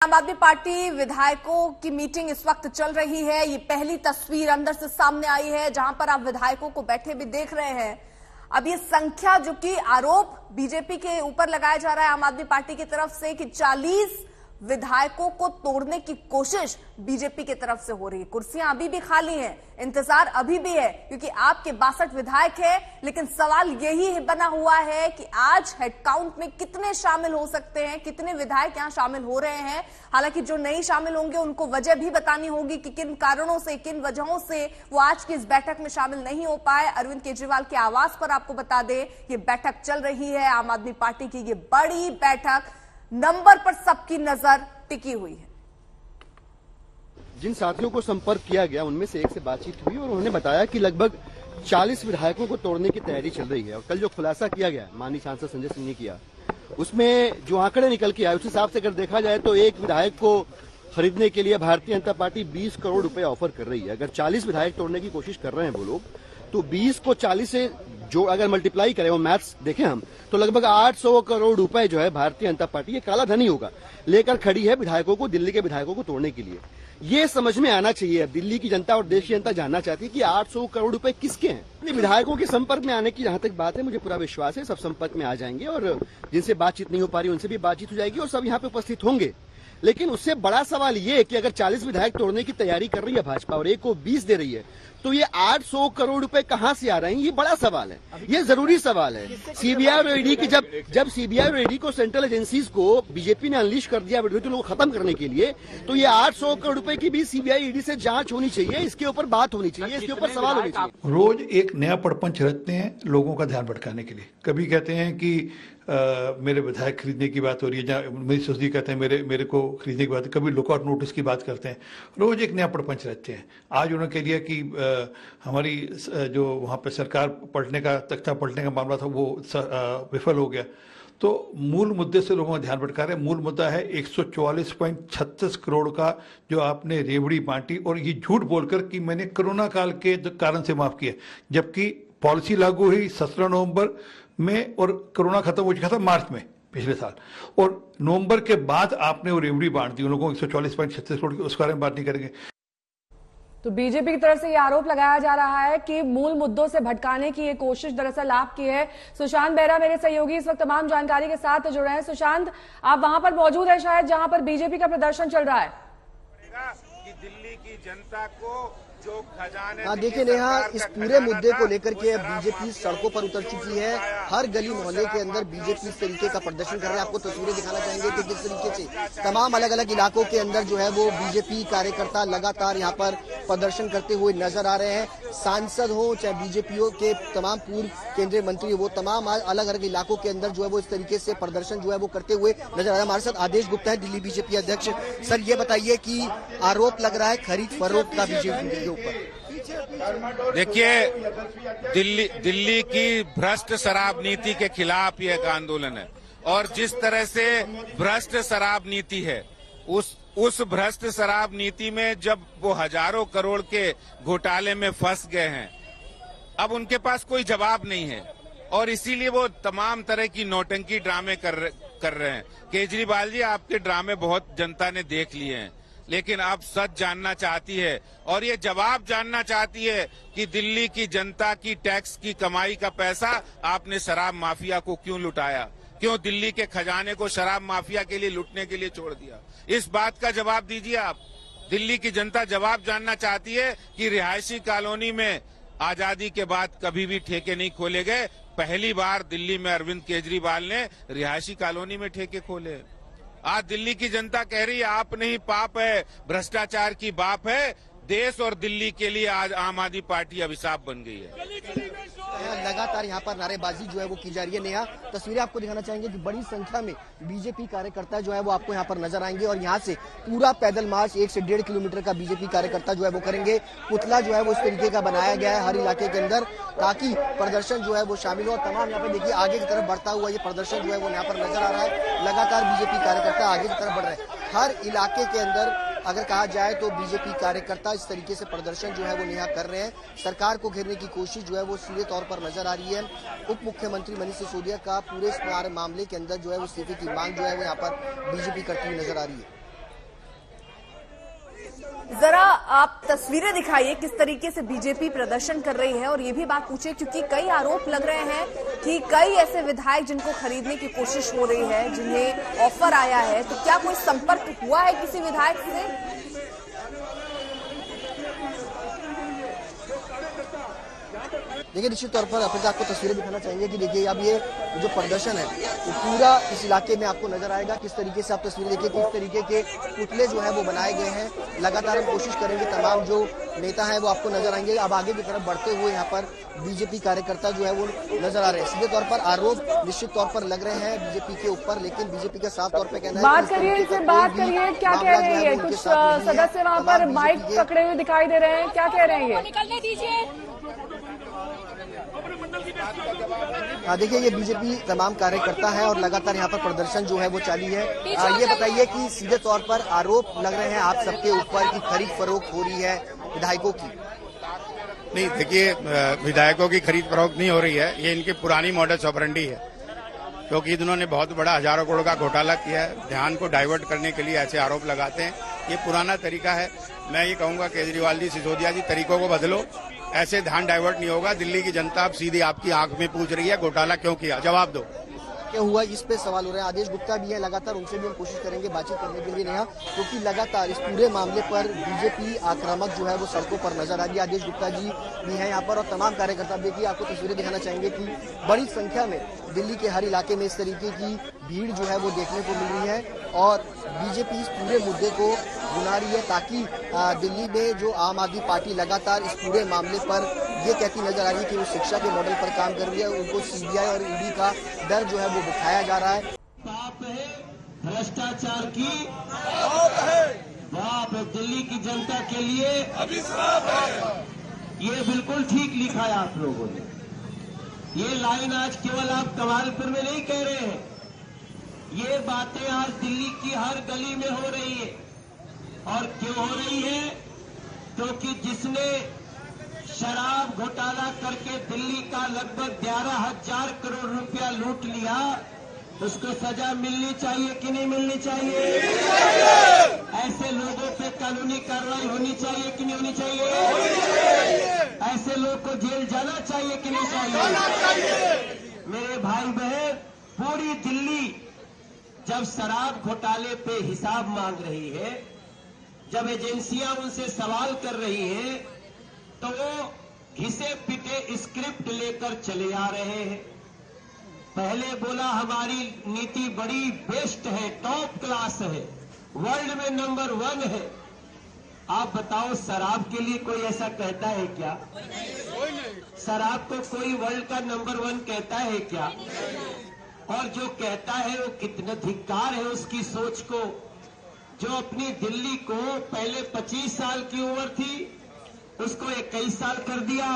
आम आदमी पार्टी विधायकों की मीटिंग इस वक्त चल रही है। ये पहली तस्वीर अंदर से सामने आई है जहां पर आप विधायकों को बैठे भी देख रहे हैं। अब ये संख्या जो कि आरोप बीजेपी के ऊपर लगाया जा रहा है आम आदमी पार्टी की तरफ से कि 40 विधायकों को तोड़ने की कोशिश बीजेपी की तरफ से हो रही है। कुर्सियां अभी भी खाली हैं, इंतजार अभी भी है क्योंकि आपके 62 विधायक है। लेकिन सवाल यही बना हुआ है कि आज हेड काउंट में कितने शामिल हो सकते हैं, कितने विधायक यहां शामिल हो रहे हैं। हालांकि जो नहीं शामिल होंगे उनको वजह भी बतानी होगी कि किन कारणों से, किन वजहों से वो आज की इस बैठक में शामिल नहीं हो पाए। अरविंद केजरीवाल के आवास पर आपको बता दें ये बैठक चल रही है। आम आदमी पार्टी की ये बड़ी बैठक, नंबर पर सबकी नजर टिकी हुई है। जिन साथियों को संपर्क किया गया उनमें से एक से बातचीत हुई और उन्होंने बताया कि लगभग 40 विधायकों को तोड़ने की तैयारी चल रही है। और कल जो खुलासा किया गया माननीय सांसद संजय सिंह ने किया, उसमें जो आंकड़े निकल के आए उस हिसाब से अगर देखा जाए तो एक विधायक को खरीदने के लिए भारतीय जनता पार्टी 20 करोड़ रुपए ऑफर कर रही है। अगर 40 विधायक तोड़ने की कोशिश कर रहे हैं वो लोग, तो 20 को 40 से जो अगर मल्टीप्लाई करें, वो मैथ्स देखें हम, तो लगभग 800 करोड़ रुपए जो है भारतीय जनता पार्टी, ये काला धनी होगा, लेकर खड़ी है विधायकों को, दिल्ली के विधायकों को तोड़ने के लिए। ये समझ में आना चाहिए। दिल्ली की जनता और देश की जनता जानना चाहती है कि 800 करोड़ रुपए किसके हैं। विधायकों के संपर्क में आने की जहां तक बात है, मुझे पूरा विश्वास है सब संपर्क में आ जाएंगे और जिनसे बातचीत नहीं हो पा रही उनसे भी बातचीत हो जाएगी और सब यहाँ पे उपस्थित होंगे। लेकिन उससे बड़ा सवाल ये कि अगर 40 विधायक तोड़ने की तैयारी कर रही है भाजपा और एक को 20 दे रही है, तो ये 800 करोड़ रुपए कहां से आ रहे हैं, ये बड़ा सवाल है, ये जरूरी सवाल है। सीबीआई और ईडी की जब सीबीआई और ईडी को, सेंट्रल एजेंसीज को बीजेपी ने अनलीश कर दिया विरोधियों को खत्म करने के लिए, तो ये 800 करोड़ रुपए की भी सीबीआई ईडी से जांच होनी चाहिए, इसके ऊपर बात होनी चाहिए, इसके ऊपर सवाल होने चाहिए। रोज एक नया प्रपंच रचते हैं लोगों का ध्यान भटकाने के लिए। कभी कहते हैं कि मेरे विधायक खरीदने की बात हो रही है, जहाँ मेरी ससुरी कहते हैं मेरे को खरीदने की बात है, कभी लुकआउट नोटिस की बात करते हैं। रोज एक नया प्रपंच रचते हैं। आज उन्होंने कह दिया कि हमारी जो वहाँ पे सरकार पलटने का, तख्ता पलटने का मामला था वो विफल हो गया। तो मूल मुद्दे से लोगों का ध्यान भटका रहे हैं। मूल मुद्दा है 144.36 करोड़ का जो आपने रेवड़ी बांटी, और ये झूठ बोलकर कि मैंने कोरोना काल के कारण से माफ किया, जबकि पॉलिसी लागू हुई 17 नवंबर में और कोरोना खत्म हो चुका था मार्च में पिछले साल, और नवंबर के बाद आपने वो रेवड़ी बांट दी उन लोगों को 144.36 करोड़ की। उस बारे में बात नहीं करेंगे। तो बीजेपी की तरफ से ये आरोप लगाया जा रहा है कि मूल मुद्दों से भटकाने की ये कोशिश दरअसल आपकी है। सुशांत बेहरा मेरे सहयोगी इस वक्त तमाम जानकारी के साथ जुड़े हैं। सुशांत, आप वहां पर मौजूद हैं शायद जहां पर बीजेपी का प्रदर्शन चल रहा है। कि दिल्ली की जनता को जो खजाने, हाँ देखिए नेहा, इस पूरे मुद्दे को लेकर के बीजेपी सड़कों पर उतर चुकी है। हर गली मोहल्ले के अंदर बीजेपी इस तरीके का प्रदर्शन कर रहे हैं। आपको तस्वीरें दिखाना चाहेंगे कि किस तरीके से तमाम अलग अलग इलाकों के अंदर जो है वो बीजेपी कार्यकर्ता लगातार यहाँ पर प्रदर्शन करते हुए नजर आ रहे हैं। सांसद हो चाहे बीजेपी के तमाम पूर्व केंद्रीय मंत्री, वो तमाम अलग अलग इलाकों के अंदर जो है वो इस तरीके से प्रदर्शन जो है वो करते हुए नजर आ रहा है। हमारे साथ आदेश गुप्ता है, दिल्ली बीजेपी अध्यक्ष। सर ये बताइए कि आरोप लग रहा है खरीद फरोख्त का बीजेपी के ऊपर। देखिए, दिल्ली की भ्रष्ट शराब नीति के खिलाफ ये एक आंदोलन है, और जिस तरह से भ्रष्ट शराब नीति है, उस भ्रष्ट शराब नीति में जब वो हजारों करोड़ के घोटाले में फंस गए हैं, अब उनके पास कोई जवाब नहीं है, और इसीलिए वो तमाम तरह की नौटंकी ड्रामे कर रहे हैं। केजरीवाल जी, आपके ड्रामे बहुत जनता ने देख लिए हैं, लेकिन अब सच जानना चाहती है और ये जवाब जानना चाहती है कि दिल्ली की जनता की टैक्स की कमाई का पैसा आपने शराब माफिया को क्यों लुटाया, क्यों दिल्ली के खजाने को शराब माफिया के लिए लूटने के लिए छोड़ दिया। इस बात का जवाब दीजिए आप। दिल्ली की जनता जवाब जानना चाहती है कि रिहायशी कॉलोनी में आजादी के बाद कभी भी ठेके नहीं खोले गए। पहली बार दिल्ली में अरविंद केजरीवाल ने रिहायशी कॉलोनी में ठेके खोले। आज दिल्ली की जनता कह रही है आप नहीं पाप है, भ्रष्टाचार की बाप है। देश और दिल्ली के लिए आज आम आदमी पार्टी अभिशाप बन गई है। लगातार यहाँ पर नारेबाजी जो है वो की जा रही है। नेहा, तस्वीरें आपको दिखाना चाहेंगे कि बड़ी संख्या में बीजेपी कार्यकर्ता जो है वो आपको यहाँ पर नजर आएंगे, और यहाँ से पूरा पैदल मार्च 1 से 1.5 किलोमीटर का बीजेपी कार्यकर्ता जो है वो करेंगे। पुतला जो है वो इस तरीके का बनाया गया है हर इलाके के अंदर, ताकि प्रदर्शन जो है वो शामिल हो। और तमाम यहाँ पे देखिए आगे की तरफ बढ़ता हुआ ये प्रदर्शन जो है वो यहाँ पर नजर आ रहा है। लगातार बीजेपी कार्यकर्ता आगे की तरफ बढ़ रहे हैं। हर इलाके के अंदर अगर कहा जाए तो बीजेपी कार्यकर्ता इस तरीके से प्रदर्शन जो है वो यहाँ कर रहे हैं। सरकार को घेरने की कोशिश जो है वो सीधे तौर पर नजर आ रही है। उप मुख्यमंत्री मनीष सिसोदिया का पूरे इस मामले के अंदर जो है वो इस्तीफे की मांग जो है वो यहाँ पर बीजेपी करती हुई नजर आ रही है। जरा आप तस्वीरें दिखाइए किस तरीके से बीजेपी प्रदर्शन कर रही है, और ये भी बात पूछे क्योंकि कई आरोप लग रहे हैं कि कई ऐसे विधायक जिनको खरीदने की कोशिश हो रही है, जिन्हें ऑफर आया है, तो क्या कोई संपर्क हुआ है किसी विधायक से? देखिए निश्चित तौर पर अपने आपको तस्वीरें दिखाना चाहेंगे कि देखिए अब ये जो प्रदर्शन है वो पूरा इस इलाके में आपको नजर आएगा। किस तरीके से आप तस्वीरें देखिए, किस तरीके के पुतले जो है वो बनाए गए हैं। लगातार हम कोशिश करेंगे, तमाम जो नेता हैं वो आपको नजर आएंगे। अब आगे की तरफ बढ़ते हुए यहाँ पर बीजेपी कार्यकर्ता जो है वो नजर आ रहे हैं। सीधे तौर पर आरोप निश्चित तौर पर लग रहे हैं बीजेपी के ऊपर, लेकिन बीजेपी का साफ तौर पर कहना है बात करिए इनसे, बात करिए, क्या कह रहे हैं? कुछ सदस्य वहां पर माइक पकड़े हुए दिखाई दे रहे हैं, क्या कह रहे हैं? निकलने दीजिए। देखिए ये बीजेपी तमाम कार्यकर्ता है और लगातार यहाँ पर प्रदर्शन जो है वो जारी है। ये बताइए कि सीधे तौर पर आरोप लग रहे हैं आप सबके ऊपर कि खरीद फरोख्त हो रही है विधायकों की। नहीं, देखिए विधायकों की खरीद फरोख्त नहीं हो रही है, ये इनकी पुरानी मॉडस ऑपरेंडी है, क्योंकि इन्होंने बहुत बड़ा हजारों करोड़ का घोटाला किया है। ध्यान को डाइवर्ट करने के लिए ऐसे आरोप लगाते हैं, ये पुराना तरीका है। मैं ये कहूंगा केजरीवाल जी, सिसोदिया जी, तरीकों को बदलो, ऐसे ध्यान डाइवर्ट नहीं होगा। दिल्ली की जनता अब सीधी आपकी आंख में पूछ रही है घोटाला क्यों किया, जवाब दो। क्या हुआ इस पे सवाल हो रहे हैं। आदेश गुप्ता भी है, लगातार उनसे भी हम कोशिश करेंगे बातचीत करने के लिए नेहा, क्योंकि लगातार इस पूरे मामले पर बीजेपी आक्रामक जो है वो सड़कों पर नजर आ रही है। आदेश गुप्ता जी भी हैं यहाँ पर और तमाम कार्यकर्ता। देखिए आपको तस्वीरें दिखाना चाहेंगे कि बड़ी संख्या में दिल्ली के हर इलाके में इस तरीके की भीड़ जो है वो देखने को मिल रही है और बीजेपी इस पूरे मुद्दे को बुना रही है ताकि दिल्ली में जो आम आदमी पार्टी लगातार इस पूरे मामले पर ये कहती नजर आ रही है कि वो शिक्षा के मॉडल पर काम कर रही है। उनको सीबीआई और ईडी का डर जो है वो दिखाया जा रहा है। बाप है भ्रष्टाचार की, बाप है दिल्ली की जनता के लिए अभिशाप है। ये बिल्कुल ठीक लिखा है आप लोगों ने। ये लाइन आज केवल आप कमालपुर में नहीं कह रहे हैं, ये बातें आज दिल्ली की हर गली में हो रही है। और क्यों हो रही है? क्योंकि जिसने शराब घोटाला करके दिल्ली का लगभग 11,000 करोड़ रुपया लूट लिया, उसको सजा मिलनी चाहिए कि नहीं मिलनी चाहिए? ऐसे लोगों पे कानूनी कार्रवाई होनी चाहिए कि नहीं होनी चाहिए? ऐसे लोग को जेल जाना चाहिए कि नहीं चाहिए? मेरे भाई बहन, पूरी दिल्ली जब शराब घोटाले पे हिसाब मांग रही है, जब एजेंसियां उनसे सवाल कर रही हैं, तो वो घिसे पिटे स्क्रिप्ट लेकर चले आ रहे हैं। पहले बोला हमारी नीति बड़ी बेस्ट है, टॉप क्लास है, वर्ल्ड में नंबर 1 है। आप बताओ शराब के लिए कोई ऐसा कहता है क्या? शराब को कोई वर्ल्ड का नंबर 1 कहता है क्या? और जो कहता है वो कितना धिक्कार है उसकी सोच को, जो अपनी दिल्ली को पहले 25 साल की उम्र थी उसको 21 साल कर दिया,